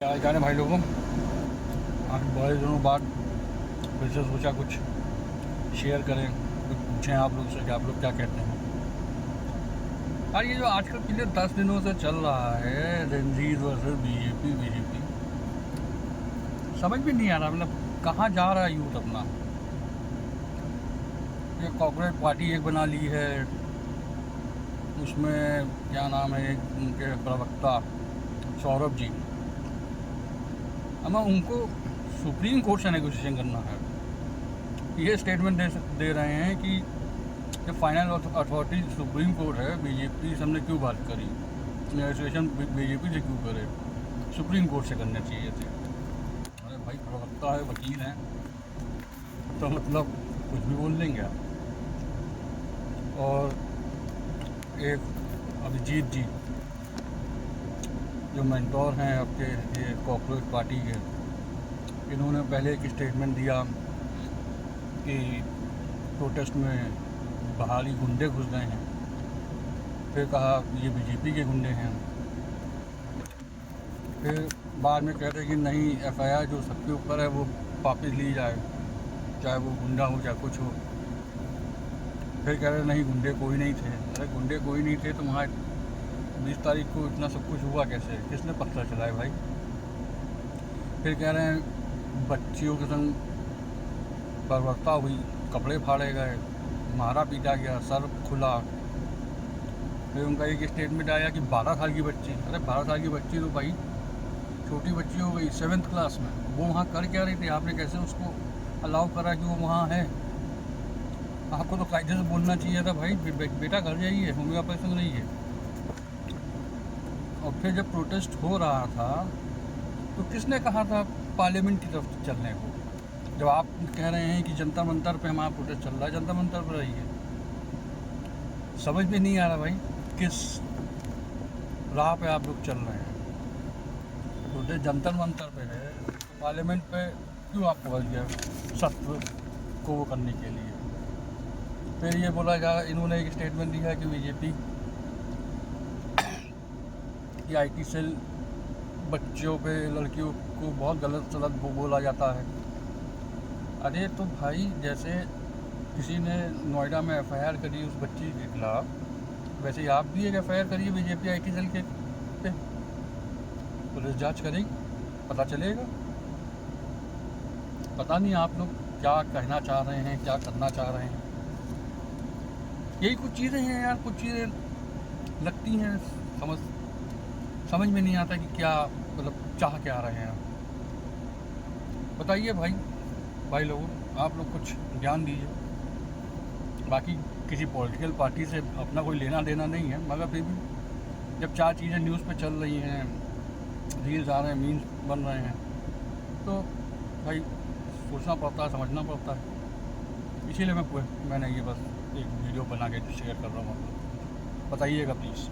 क्या जाने भाई लोगों, आज बड़े दिनों बाद फिर से सोचा कुछ शेयर करें, कुछ पूछें आप लोग से कि आप लोग क्या कहते हैं। यार ये जो आजकल पिछले 10 दिनों से चल रहा है रंजीत वर्सेस बीजेपी, समझ में नहीं आ रहा, मतलब कहाँ जा रहा है यूथ अपना। ये कॉर्पोरेट पार्टी एक बना ली है, उसमें क्या नाम है एक उनके प्रवक्ता सौरभ जी, अमा उनको सुप्रीम कोर्ट से नेगोशिएशन करना है। ये स्टेटमेंट दे रहे हैं कि जब फाइनल अथॉरिटी सुप्रीम कोर्ट है, बीजेपी से हमने क्यों बात करी, नेगोशिएशन बीजेपी से क्यों करे, सुप्रीम कोर्ट से करने चाहिए थे। अरे भाई प्रवक्ता है, वकील हैं, तो मतलब कुछ भी बोल लेंगे आप। और एक अभिजीत जी जो मेंटोर हैं आपके ये कॉकरोच पार्टी के, इन्होंने पहले एक स्टेटमेंट दिया कि प्रोटेस्ट में बाहरी गुंडे घुस गए हैं, फिर कहा ये बीजेपी के गुंडे हैं, फिर बाद में कहते हैं कि नहीं एफआईआर जो सबके ऊपर है वो वापस ली जाए, चाहे वो गुंडा हो चाहे कुछ हो। फिर कह रहे नहीं गुंडे कोई नहीं थे। अरे गुंडे कोई नहीं थे तो वहाँ 20 तारीख को इतना सब कुछ हुआ कैसे, किसने पता चलाए भाई। फिर कह रहे हैं बच्चियों के संग बर्बरता हुई, कपड़े फाड़े गए, मारा पीटा गया, सर खुला। फिर उनका एक स्टेटमेंट आया कि 12 साल की बच्ची, अरे 12 साल की बच्ची तो भाई छोटी बच्ची हो गई, 7th क्लास में, वो वहाँ कर क्या रही थी, आपने कैसे उसको अलाउ करा कि वो वहाँ है। आपको तो कायदे से बोलना चाहिए था भाई बेटा घर जाइए, होम्योपैथी संग नहीं है। और फिर जब प्रोटेस्ट हो रहा था तो किसने कहा था पार्लियामेंट की तरफ चलने को, जब आप कह रहे हैं कि जंतर मंतर पे हमारा प्रोटेस्ट चल रहा है, जंतर मंतर पर रही है। समझ में नहीं आ रहा भाई किस राह पे आप लोग चल रहे हैं। प्रोटेस्ट जंतर मंतर पे है तो पार्लियामेंट पे क्यों आप पहुँच गए सत्व को वो करने के लिए। फिर ये बोला जा, इन्होंने एक स्टेटमेंट दिया कि बीजेपी की आईटी सेल बच्चों पे लड़कियों को बहुत गलत सलत बोला जाता है। अरे तो भाई जैसे किसी ने नोएडा में एफआईआर करी उस बच्ची के खिलाफ, वैसे ही आप भी एक एफआईआर करिए बीजेपी आईटी सेल के पे, पुलिस जांच करेगी, पता चलेगा। पता नहीं आप लोग क्या कहना चाह रहे हैं, क्या करना चाह रहे हैं। यही कुछ चीज़ें हैं यार, कुछ चीज़ें लगती हैं समझ में नहीं आता कि क्या मतलब चाह क्या रहे हैं। बताइए भाई लोगों, आप लोग कुछ ज्ञान दीजिए। बाकी किसी पॉलिटिकल पार्टी से अपना कोई लेना देना नहीं है, मगर फिर भी जब 4 चीज़ें न्यूज़ पे चल रही हैं, रील्स आ रहे हैं, मीम्स बन रहे हैं, तो भाई सोचना पड़ता है, समझना पड़ता है। इसीलिए मैंने ये बस एक वीडियो बना के शेयर कर रहा हूँ। बताइएगा प्लीज़।